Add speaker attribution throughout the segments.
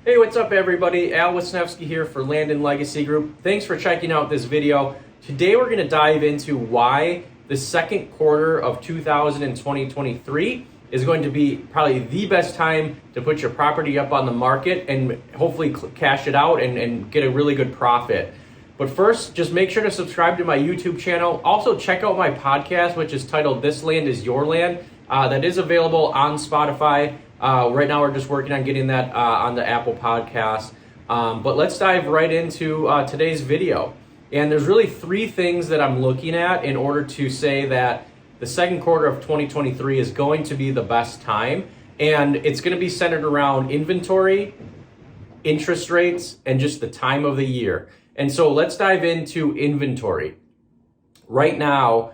Speaker 1: Hey, what's up everybody? Wisnefske here for Land Legacy Group. Thanks for checking out this video. Today we're going to dive into why the second quarter of 2023 is going to be probably the best time to put your property up on the market and hopefully cash it out and get a really good profit. But first, just make sure to subscribe to my YouTube channel. Also, check out my podcast, which is titled This Land is Your Land. That is available on Spotify. Right now, we're just working on getting that on the Apple Podcast. But let's dive right into today's video. And there's really three things that I'm looking at in order to say that the second quarter of 2023 is going to be the best time. And it's going to be centered around inventory, interest rates, and just the time of the year. And so let's dive into inventory. Right now,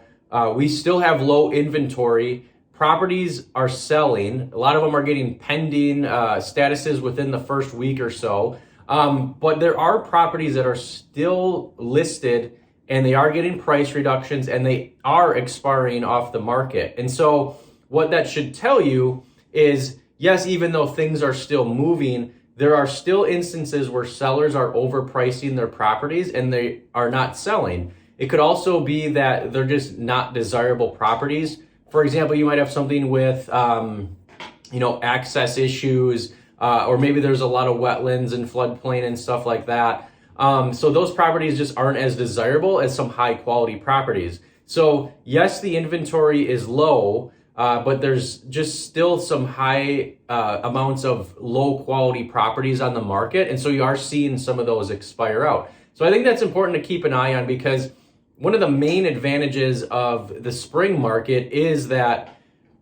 Speaker 1: we still have low inventory. Properties are selling. A lot of them are getting pending statuses within the first week or so. But there are properties that are still listed and they are getting price reductions and they are expiring off the market. And so what that should tell you is, yes, even though things are still moving, there are still instances where sellers are overpricing their properties and they are not selling. It could also be that they're just not desirable properties. For example, you might have something with, access issues, or maybe there's a lot of wetlands and floodplain and stuff like that. So those properties just aren't as desirable as some high quality properties. So yes, the inventory is low, but there's just still some high amounts of low quality properties on the market. And so you are seeing some of those expire out. So I think that's important to keep an eye on, because one of the main advantages of the spring market is that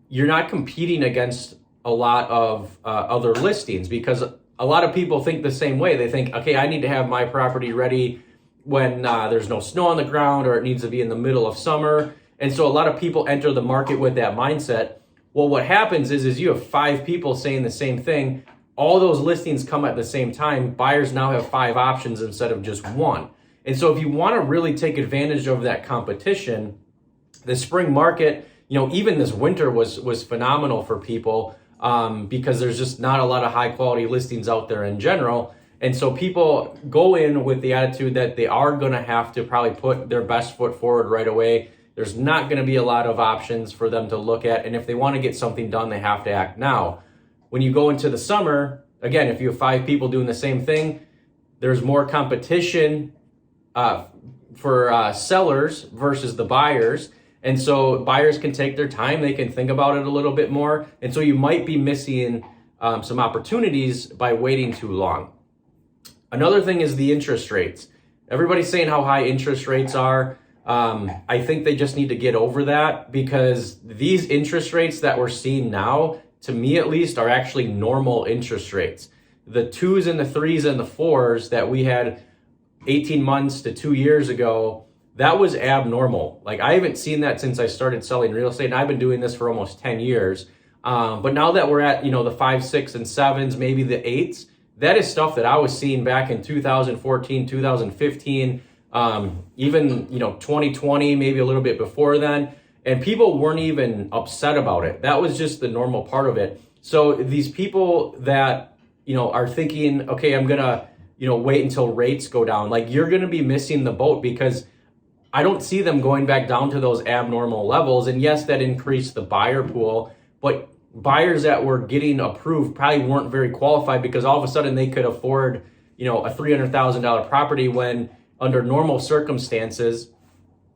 Speaker 1: you're not competing against a lot of other listings, because a lot of people think the same way. They think, okay, I need to have my property ready when there's no snow on the ground, or it needs to be in the middle of summer. And so a lot of people enter the market with that mindset. Well, what happens is you have 5 people saying the same thing. All those listings come at the same time. Buyers now have 5 options instead of just one. And so if you want to really take advantage of that competition, the spring market, even this winter was phenomenal for people, because there's just not a lot of high quality listings out there in general. And so people go in with the attitude that they are going to have to probably put their best foot forward right away. There's not going to be a lot of options for them to look at. And if they want to get something done, they have to act now. When you go into the summer, again, if you have 5 people doing the same thing, there's more competition for sellers versus the buyers. And so buyers can take their time. They can think about it a little bit more. And so you might be missing some opportunities by waiting too long. Another thing is the interest rates. Everybody's saying how high interest rates are. I think they just need to get over that, because these interest rates that we're seeing now, to me at least, are actually normal interest rates. The 2s and the 3s and the 4s that we had 18 months to 2 years ago, that was abnormal. Like, I haven't seen that since I started selling real estate, and I've been doing this for almost 10 years. But now that we're at, the 5, 6, and 7s, maybe the 8s, that is stuff that I was seeing back in 2014, 2015, even 2020, maybe a little bit before then, and people weren't even upset about it. That was just the normal part of it. So these people that are thinking, okay, I'm gonna wait until rates go down, like, you're gonna be missing the boat, because I don't see them going back down to those abnormal levels. And yes, that increased the buyer pool, but buyers that were getting approved probably weren't very qualified, because all of a sudden they could afford a $300,000 property, when under normal circumstances,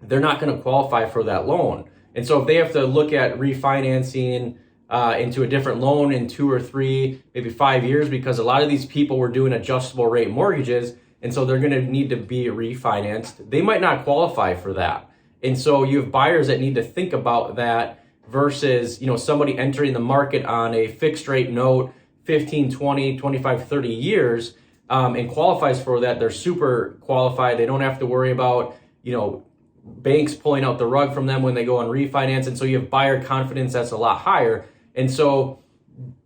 Speaker 1: they're not going to qualify for that loan. And so if they have to look at refinancing into a different loan in 2 or 3, maybe 5 years, because a lot of these people were doing adjustable rate mortgages, and so they're going to need to be refinanced, they might not qualify for that. And so you have buyers that need to think about that versus, somebody entering the market on a fixed rate note, 15, 20, 25, 30 years, and qualifies for that. They're super qualified. They don't have to worry about, banks pulling out the rug from them when they go on refinance. And so you have buyer confidence that's a lot higher. And so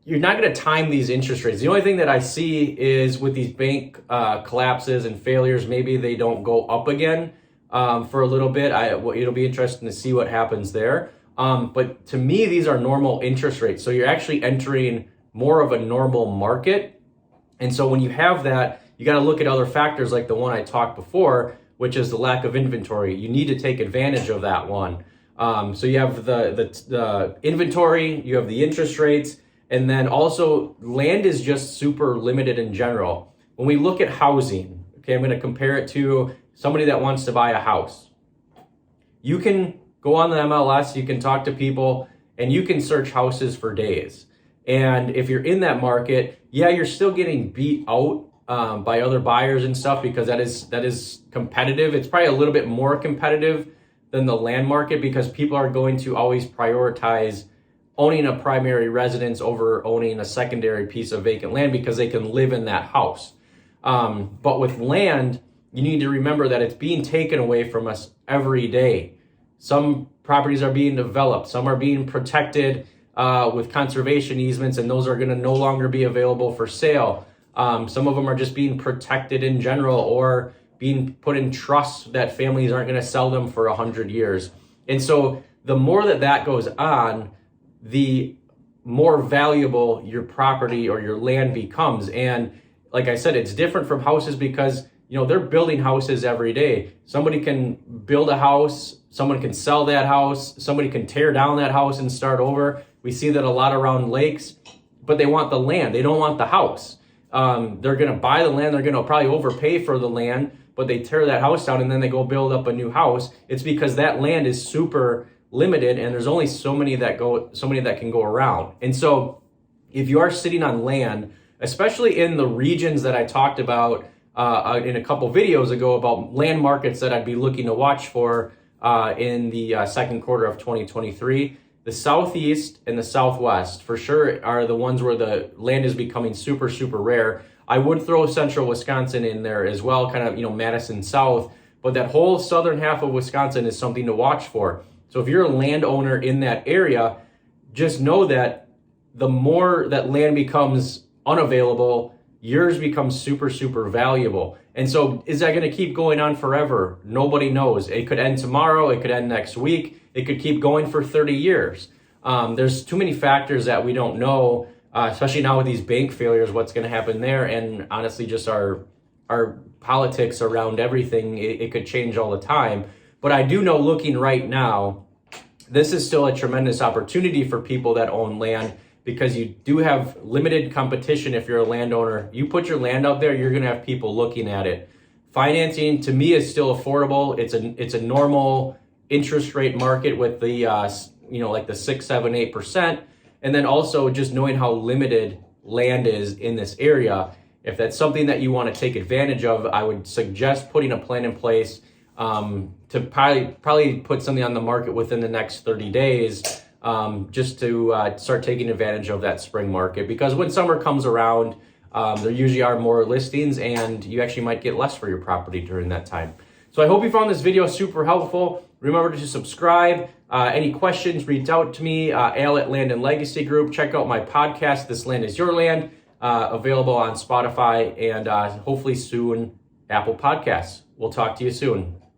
Speaker 1: you're not going to time these interest rates. The only thing that I see is with these bank collapses and failures, maybe they don't go up again for a little bit. It'll be interesting to see what happens there. But to me, these are normal interest rates. So you're actually entering more of a normal market And so when you have that, you got to look at other factors like the one I talked before, which is the lack of inventory. You need to take advantage of that one. So you have the inventory, you have the interest rates, and then also land is just super limited in general. When we look at housing, okay, I'm going to compare it to somebody that wants to buy a house. You can go on the MLS, you can talk to people, and you can search houses for days. And if you're in that market, yeah, you're still getting beat out by other buyers and stuff, because that is competitive. It's probably a little bit more competitive than the land market, because people are going to always prioritize owning a primary residence over owning a secondary piece of vacant land because they can live in that house. But with land, you need to remember that it's being taken away from us every day. Some properties are being developed, some are being protected with conservation easements, and those are going to no longer be available for sale. Some of them are just being protected in general, or being put in trusts that families aren't going to sell them for 100 years. And so the more that goes on, the more valuable your property or your land becomes. And like I said, it's different from houses because, you know, they're building houses every day. Somebody can build a house, someone can sell that house, somebody can tear down that house and start over. We see that a lot around lakes, but they want the land. They don't want the house. They're going to buy the land. They're going to probably overpay for the land, but they tear that house down and then they go build up a new house. It's because that land is super limited and there's only so many that can go around. And so if you are sitting on land, especially in the regions that I talked about in a couple videos ago about land markets that I'd be looking to watch for in the second quarter of 2023, the Southeast and the Southwest for sure are the ones where the land is becoming super, super rare. I would throw central Wisconsin in there as well, kind of, you know, Madison South, but that whole southern half of Wisconsin is something to watch for. So if you're a landowner in that area, just know that the more that land becomes unavailable, yours becomes super, super valuable. And so is that going to keep going on forever? Nobody knows. It could end tomorrow. It could end next week. It could keep going for 30 years. There's too many factors that we don't know, especially now with these bank failures, what's going to happen there. And honestly, just our politics around everything, it could change all the time. But I do know, looking right now, this is still a tremendous opportunity for people that own land, because you do have limited competition. If you're a landowner, you put your land out there, you're going to have people looking at it. Financing to me is still affordable. It's a normal interest rate market with the like the 6, 7, 8%. And then also just knowing how limited land is in this area. If that's something that you want to take advantage of, I would suggest putting a plan in place to probably put something on the market within the next 30 days, just to start taking advantage of that spring market. Because when summer comes around, there usually are more listings and you actually might get less for your property during that time. So I hope you found this video super helpful. Remember to subscribe. Any questions, reach out to me, Al at Land Legacy Group. Check out my podcast, This Land Is Your Land, available on Spotify and hopefully soon Apple Podcasts. We'll talk to you soon.